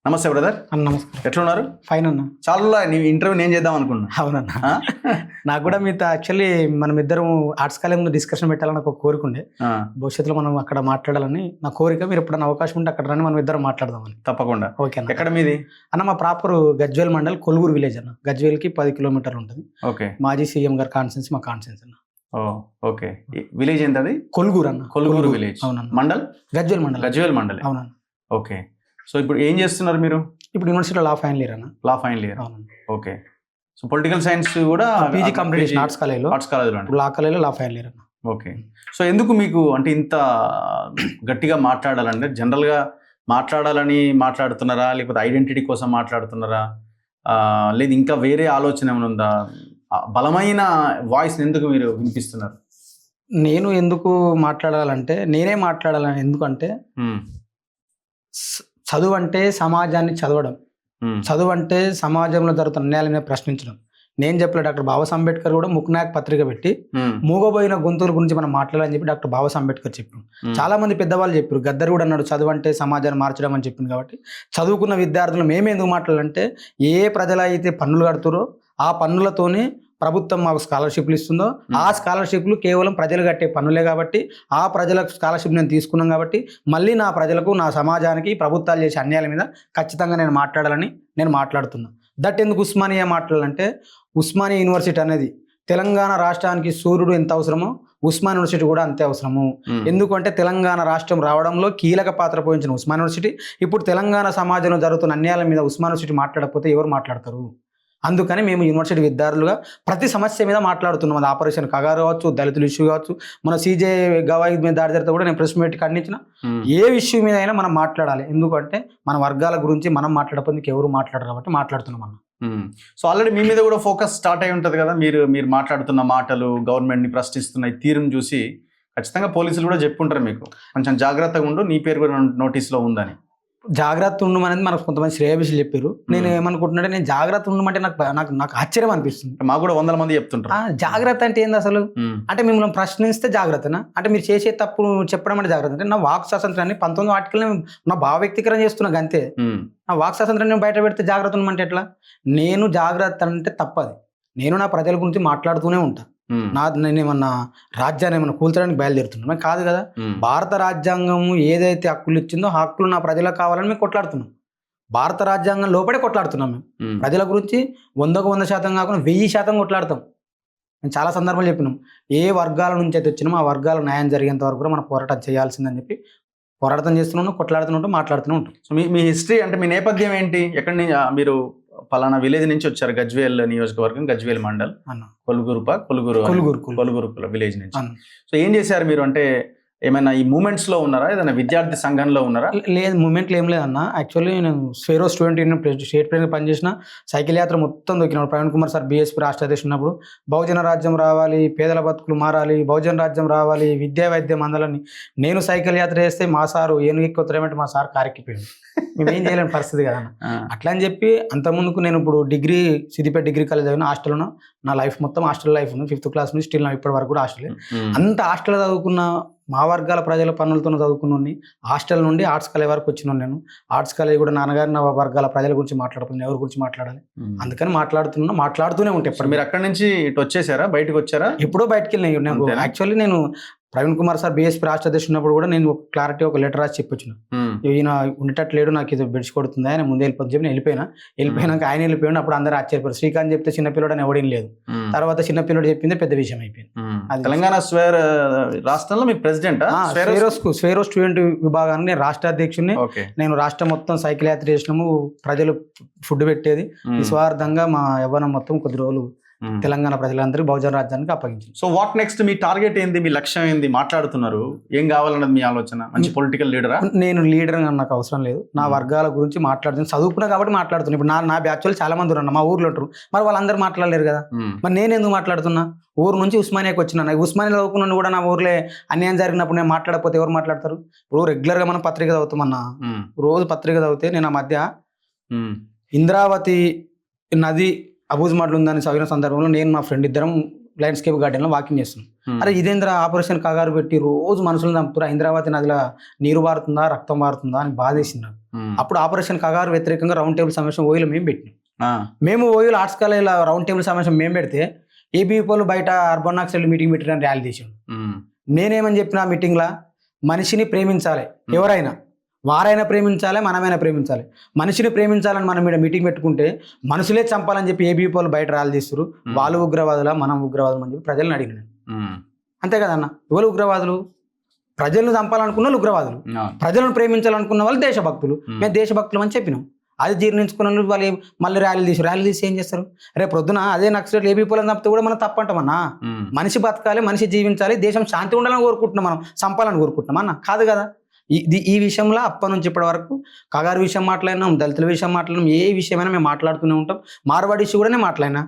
నమస్తే బ్రదర్. అన్న నమస్కారం. ఎట్లున్నారు? ఫైన్ అన్న. చాలా నీ ఇంటర్వ్యూ నేను చేద్దాం అనుకున్నా. అవునన్న. నాకు కూడా మీతో యాక్చువల్లీ మనం ఇద్దరం ఆర్ట్స్ కాలేజ్ ముందు డిస్కషన్ పెట్టాలని నాకు ఒక కోరిక ఉండే. భవిష్యత్తులో మనం అక్కడ మాట్లాడాలని నా కోరిక. మీరు ఎప్పుడన్నా అవకాశం ఉంటే అక్కడ రండి, మనం ఇద్దరం మాట్లాడదామని. తప్పకుండా. ఓకే అన్న. ఎక్కడ మీది? అన్న మా ప్రాపర్ గజ్వేల్ మండల్ కొలుగురు విలేజ్ అన్న. గజ్వేల్కి 10 కిలోమీటర్లు ఉంటుంది. ఓకే. మాజీ సీఎం గారి కాన్సెన్స్ మా కాన్సెన్స్ అన్న. ఓకే. విలేజ్ ఎంత అది? కొలుగురు అన్న. కొలుగురు విలేజ్. అవునన్న. మండల్ గజ్వేల్ మండల్. గజ్వేల్ మండల్. అవునన్న. ఓకే. సో ఇప్పుడు ఏం చేస్తున్నారు మీరు? ఇప్పుడు యూనివర్సిటీలో లా ఫైనల్ ఇయర్ అన్న. లా ఫైనల్ ఇయర్. అవునన్న. ఓకే. సో పొలిటికల్ సైన్స్ కూడా పీజీ కంప్లీట్ ఆర్ట్స్ కాలేజ్లో. ఆర్ట్స్ కాలేజ్లో లా కాలేజ్లో లా ఫైనల్ ఇయర్ అన్న. ఓకే. సో ఎందుకు మీకు అంటే ఇంత గట్టిగా మాట్లాడాలంటే జనరల్గా మాట్లాడాలని మాట్లాడుతున్నారా, లేకపోతే ఐడెంటిటీ కోసం మాట్లాడుతున్నారా, లేదు ఇంకా వేరే ఆలోచన ఏమైనా ఉందా? బలమైన వాయిస్ని ఎందుకు మీరు వినిపిస్తున్నారు? నేను ఎందుకు మాట్లాడాలంటే నేనే మాట్లాడాలని ఎందుకంటే చదువు అంటే సమాజాన్ని చదవడం, చదువు అంటే సమాజంలో జరుగుతున్న అన్యాయాల మీద ప్రశ్నించడం. నేను చెప్పలే, డాక్టర్ బాబాసాహెబ్ అంబేద్కర్ కూడా ముక్నాయక్ పత్రిక పెట్టి మూగబోయిన గొంతుల గురించి మనం మాట్లాడాలని చెప్పి డాక్టర్ బాబాసాహెబ్ అంబేద్కర్ చెప్పారు. చాలా మంది పెద్దవాళ్ళు చెప్పారు. గద్దర్ కూడా అన్నాడు చదువు అంటే సమాజాన్ని మార్చడం అని చెప్పింది. కాబట్టి చదువుకున్న విద్యార్థులు మేము ఎందుకు మాట్లాడాలంటే ఏ ప్రజలు అయితే పన్నులు కడుతురో ఆ పన్నులతోనే ప్రభుత్వం మాకు స్కాలర్షిప్లు ఇస్తుందో ఆ స్కాలర్షిప్లు కేవలం ప్రజలు కట్టే పన్నులే. కాబట్టి ఆ ప్రజలకు స్కాలర్షిప్ నేను తీసుకున్నాం. కాబట్టి మళ్ళీ నా ప్రజలకు, నా సమాజానికి ప్రభుత్వాలు చేసే అన్యాయాల మీద ఖచ్చితంగా నేను మాట్లాడాలని నేను మాట్లాడుతున్నా. దట్ ఎందుకు ఉస్మానియా మాట్లాడాలంటే ఉస్మానియా యూనివర్సిటీ అనేది తెలంగాణ రాష్ట్రానికి సూర్యుడు ఎంత అవసరమో ఉస్మాన్ యూనివర్సిటీ కూడా అంతే అవసరము. ఎందుకంటే తెలంగాణ రాష్ట్రం రావడంలో కీలక పాత్ర పోషించిన ఉస్మాన్ యూనివర్సిటీ ఇప్పుడు తెలంగాణ సమాజంలో జరుగుతున్న అన్యాయాల మీద ఉస్మాన్ యూనివర్సిటీ మాట్లాడకపోతే ఎవరు మాట్లాడతారు? అందుకని మేము యూనివర్సిటీ విద్యార్థులుగా ప్రతి సమస్య మీద మాట్లాడుతున్నాం. అది ఆపరేషన్ కగారు కావచ్చు, దళితుల ఇష్యూ కావచ్చు, మన సీజే గవాయి మీద దాడి జరిగితే కూడా నేను ప్రెస్ మీట్ ఖండించిన. ఏ ఇష్యూ మీద అయినా మనం మాట్లాడాలి. ఎందుకంటే మన వర్గాల గురించి మనం మాట్లాడకపోతే ఎవరు మాట్లాడరు కాబట్టి మాట్లాడుతున్నాం అన్న. సో ఆల్రెడీ మీ మీద కూడా ఫోకస్ స్టార్ట్ అయి ఉంటుంది కదా. మీరు మాట్లాడుతున్న మాటలు, గవర్నమెంట్ని ప్రశ్నిస్తున్న ఈ తీరును చూసి ఖచ్చితంగా పోలీసులు కూడా చెప్పుంటారు మీకు కొంచెం జాగ్రత్తగా ఉండు, నీ పేరు కూడా నోటీస్లో ఉందని. జాగ్రత్త ఉండమనేది మనకు కొంతమంది శ్రేయభిషులు చెప్పారు. నేను ఏమనుకుంటున్నాంటే నేను జాగ్రత్త ఉండమంటే నాకు ఆశ్చర్యం అనిపిస్తుంది. మాకు కూడా 100 మంది చెప్తుంటారు జాగ్రత్త అంటే ఏంది అసలు? అంటే మిమ్మల్ని ప్రశ్నిస్తే జాగ్రత్తనా? అంటే మీరు చేసే తప్పు చెప్పడం అంటే జాగ్రత్త అంటే నా వాక్ స్వాతంత్రాన్ని 19 ఆర్టికల్ నా భావ వ్యక్తీకరణ చేస్తున్నా అంతే. నా వాక్ స్వాతంత్రాన్ని బయట పెడితే జాగ్రత్త ఉండమంటే ఎట్లా? నేను జాగ్రత్త అంటే తప్పది. నేను నా ప్రజల గురించి మాట్లాడుతూనే ఉంటా. నేను ఏమన్నా రాజ్యాన్ని ఏమన్నా కూల్చడానికి బయలుదేరుతున్నాం కాదు కదా. భారత రాజ్యాంగం ఏదైతే హక్కులు ఇచ్చిందో హక్కులు నా ప్రజలకు కావాలని మేము కొట్లాడుతున్నాం. భారత రాజ్యాంగం లోపడే కొట్లాడుతున్నాం. మేము ప్రజల గురించి 100కు 100% కాకుండా 1000% కొట్లాడతాం. నేను చాలా సందర్భాలు చెప్పినాం. ఏ వర్గాల నుంచి అయితే వచ్చినామో ఆ వర్గాల న్యాయం జరిగేంత వరకు కూడా మనం పోరాటం చేయాల్సిందని చెప్పి పోరాటం చేస్తున్నాం, కొట్లాడుతూ ఉంటాం, మాట్లాడుతూనే ఉంటాం. సో మీ హిస్టరీ అంటే మీ నేపథ్యం ఏంటి? ఎక్కడి నుంచి మీరు పలానా విలేజ్ నుంచి వచ్చారు? గజ్వేల్ నియోజకవర్గం, గజ్వేల్ మండల్, కొలుగురు విలేజ్ నుంచి. సో ఏం చేశారు మీరు? అంటే ఏమైనా ఈ మూమెంట్స్ లో ఉన్నారా? ఏదైనా విద్యార్థి సంఘంలో ఉన్నారా? లేదు, మూమెంట్లో ఏం లేదన్న. యాక్చువల్లీ నేను Swaero student union state president పనిచేసిన. సైకిల్ యాత్ర మొత్తం దొక్కినాడు. ప్రవీణ్ కుమార్ సార్ బీఎస్పీ రాష్ట్ర అధ్యక్షుడు ఉన్నప్పుడు బహుజన రాజ్యం రావాలి, పేదల బతుకులు మారాలి, బహుజన రాజ్యం రావాలి, విద్యా వైద్యం అందాలని నేను సైకిల్ యాత్ర చేస్తే మా సారు ఏనుగు ఎక్కుతారేమంటే మా సార్ కారెక్కిపోయింది. మేమేం చేయలేని పరిస్థితి కదా అట్లా అని చెప్పి అంతకుముందుకు నేను ఇప్పుడు డిగ్రీ సిద్దిపేట డిగ్రీ కాలేజ్ చదివిన. హాస్టల్లో నా లైఫ్ మొత్తం హాస్టల్ లైఫ్ ఉంది. 5th క్లాస్ నుంచి స్టిల్ ఇప్పటి వరకు కూడా హాస్టల్. అంత హాస్టల్ చదువుకున్న మా వర్గాల ప్రజల పనులతో చదువుకున్నాను. హాస్టల్ నుండి ఆర్ట్స్ కాలేజ్ వరకు వచ్చినాను. నేను ఆర్ట్స్ కాలేజ్ కూడా నాన్నగారు నా వర్గాల ప్రజల గురించి మాట్లాడుతున్నాను. ఎవరి గురించి మాట్లాడాలి అందుకని మాట్లాడుతూనే ఉంటాయి. ఎప్పుడు మీరు అక్కడి నుంచి ఇటు వచ్చేసారా? బయటకు వచ్చారా? ఎప్పుడో బయటకు వెళ్ళినాయి. యాక్చువల్లీ నేను ప్రవీణ్ కుమార్ సార్ బీఎస్పీ రాష్ట్ర అధ్యక్షుడు ఉన్నప్పుడు కూడా నేను ఒక క్లారిటీ ఒక లెటర్ రాసి చెప్పొచ్చిన. ఈయన ఉండేటట్లేడు, నాకు ఇది బెడిచి కొడుతుంది, ఆయన ముందే వెళ్ళిపోతుంది చెప్పి నేను వెళ్ళిపోయినాక ఆయన వెళ్ళిపోయాడు. అప్పుడు అందరూ ఆశ్చర్యపోయారు. శ్రీకాంత్ చెప్తే చిన్నపిల్లడు అని ఎవడేం లేదు. తర్వాత చిన్నపిల్లడు చెప్పిందే పెద్ద విషయం అయిపోయింది. తెలంగాణ రాష్ట్రంలో మీ ప్రెసిడెంట్ స్వేరో స్టూడెంట్ విభాగానికి నేను రాష్ట్ర అధ్యక్షుడిని. నేను రాష్ట్రం మొత్తం సైకిల్ యాత్ర చేసినాము. ప్రజలు ఫుడ్ పెట్టేది నిస్వార్థంగా. మా యవ్వనం మొత్తం కొద్ది రోజులు తెలంగాణ ప్రజలందరికీ బహుజన రాజ్యానికి అప్పగించింది. So what next? Me target ఏంది? మీ లక్ష్యం ఏంది? మాట్లాడుతున్నారు, ఏం కావాలన్నది మీ ఆలోచన? మంచి పొలిటికల్ లీడరా? నేను లీడర్ నాకు అవసరం లేదు. నా వర్గాల గురించి మాట్లాడుతున్నాను. చదువుకున్నా కాబట్టి మాట్లాడుతున్నాను. ఇప్పుడు నా బ్యాచ్ వాళ్ళు చాలా మంది ఉన్నారు మా ఊర్లో ఉంటారు. మరి వాళ్ళందరూ మాట్లాడలేరు కదా. మరి నేను ఎందుకు మాట్లాడుతున్నా? ఊరు నుంచి ఉస్మానియాకి వచ్చిన. ఉస్మానియా చదువుకున్నాను కూడా నా ఊర్లో అన్యాయం జరిగినప్పుడు నేను మాట్లాడకపోతే ఎవరు మాట్లాడతారు? ఇప్పుడు రెగ్యులర్గా మనం పత్రిక చదువుతామన్నా. రోజు పత్రిక చదివితే నేను ఆ మధ్య ఇంద్రావతి నది అబూజ్ మాటలు ఉందని చదివిన సందర్భంలో నేను మా ఫ్రెండ్ ఇద్దరం ల్యాండ్స్కేప్ గార్డెన్లో వాకింగ్ చేస్తున్నాం. అరే ఇదేంద్ర ఆపరేషన్ కగారు పెట్టి రోజు మనుషులను చంపుతారు, హైదరాబాద్ నదిలో నీరు పారుతుందా రక్తం పారుతుందా అని బాధేసింది నాకు. అప్పుడు ఆపరేషన్ కగారు వ్యతిరేకంగా రౌండ్ టేబుల్ సమావేశం ఓయిలో మేము పెట్టినాం. మేము ఓయిలో ఆర్ట్స్ కాలేజీలో రౌండ్ టేబుల్ సమావేశం మేము పెడితే ఏబీపీలు బయట అర్బన్ నాక్సైడ్ మీటింగ్ పెట్టిన ర్యాలీ చేసాడు. నేనేమని చెప్పిన మీటింగ్లో, మనిషిని ప్రేమించాలి, ఎవరైనా వారైనా ప్రేమించాలి, మనమైనా ప్రేమించాలి. మనిషిని ప్రేమించాలని మనం ఇక్కడ మీటింగ్ పెట్టుకుంటే మనుషులే చంపాలని చెప్పి ఏబీపీలు బయట ర్యాలీ చేస్తారు. వాళ్ళు ఉగ్రవాదులా మనం ఉగ్రవాదులు అని చెప్పి ప్రజలను అడిగిన. అంతే కదన్న, ఎవరు ఉగ్రవాదులు? ప్రజలను చంపాలనుకున్న వాళ్ళు ఉగ్రవాదులు, ప్రజలను ప్రేమించాలనుకున్న వాళ్ళు దేశభక్తులు. మేము దేశభక్తులు అని చెప్పినాం. అది జీర్ణించుకున్న వాళ్ళు మళ్ళీ ర్యాలీ తీసి ఏం చేస్తారు? రేపు పొద్దున అదే నక్సలైట్లు ఏబీపీలను చంపితే కూడా మనం తప్పంటామన్నా. మనిషి బతకాలి, మనిషి జీవించాలి, దేశం శాంతి ఉండాలని కోరుకుంటున్నాం, మనం చంపాలని కోరుకుంటున్నాం అన్న కాదు కదా. ఈ విషయంలో అప్పటి నుంచి ఇప్పటి వరకు కగారు విషయం మాట్లాడినాం, దళితుల విషయం మాట్లాడినాం, ఏ విషయమైనా మేము మాట్లాడుతూనే ఉంటాం. మార్వాడి ఇష్యూ కూడా నేను మాట్లాడినా.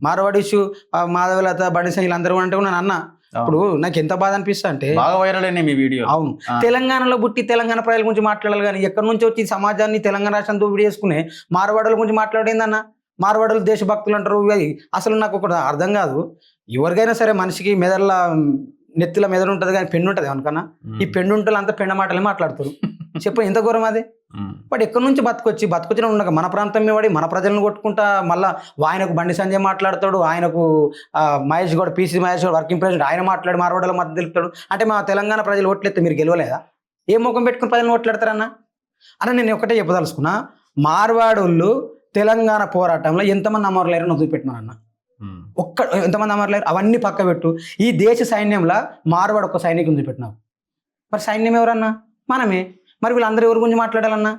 మార్వాడి ఇష్యూ మాధవలత బండి సంఘాలు అందరూ అంటే కూడా అన్న. ఇప్పుడు నాకు ఎంత బాధ అనిపిస్తా అంటే, బాగా వైరల్ అయినాయి మీ వీడియో. అవును, తెలంగాణలో పుట్టి తెలంగాణ ప్రజల గురించి మాట్లాడాలి కానీ ఎక్కడి నుంచి వచ్చి సమాజాన్ని తెలంగాణ రాష్ట్రంతో విడిచేసుకునే మార్వాడుల గురించి మాట్లాడేందన్న. మార్వాడులు దేశభక్తులు అంటారు. అసలు నాకు ఒకటి అర్థం కాదు. ఎవరికైనా సరే మనిషికి మెదడుల నెత్తిల మెదడు ఉంటుంది కానీ పెన్ను ఉంటుంది ఎవరికన్నా. ఈ పెన్ను ఉంటే అంతా పెండ మాటలే మాట్లాడతారు. చెప్పు ఎంత ఘోరం అది. బట్ ఎక్కడి నుంచి బతుకొచ్చిన ఉండగా మన ప్రాంతం మీద మన ప్రజలను కొట్టుకుంటా మళ్ళీ ఆయనకు బండి సంజయ్ మాట్లాడతాడు, ఆయనకు Mahesh Goud PC Mahesh Goud working president ఆయన మాట్లాడు, మార్వాడలో మద్దతు తెలుపుతాడు. అంటే మా తెలంగాణ ప్రజలు ఓట్లెత్తే మీరు గెలవలేదా? ఏ ముఖం పెట్టుకుని ప్రజలను ఓట్లాడతారన్నా? అన్న నేను ఒకటే చెప్పదలుచుకున్నా, మార్వాడోళ్ళు తెలంగాణ పోరాటంలో ఎంతమంది అమరులేరని వదిలిపెట్టమన్నా. ఎంతమంది అమరులేరు అవన్నీ పక్క పెట్టు. ఈ దేశ సైన్యంలో మార్వాడు ఒక సైనికుని చూపెట్టినావు. మరి సైన్యం ఎవరన్నా? మనమే. మరి వీళ్ళందరూ ఎవరి గురించి మాట్లాడాలన్నా?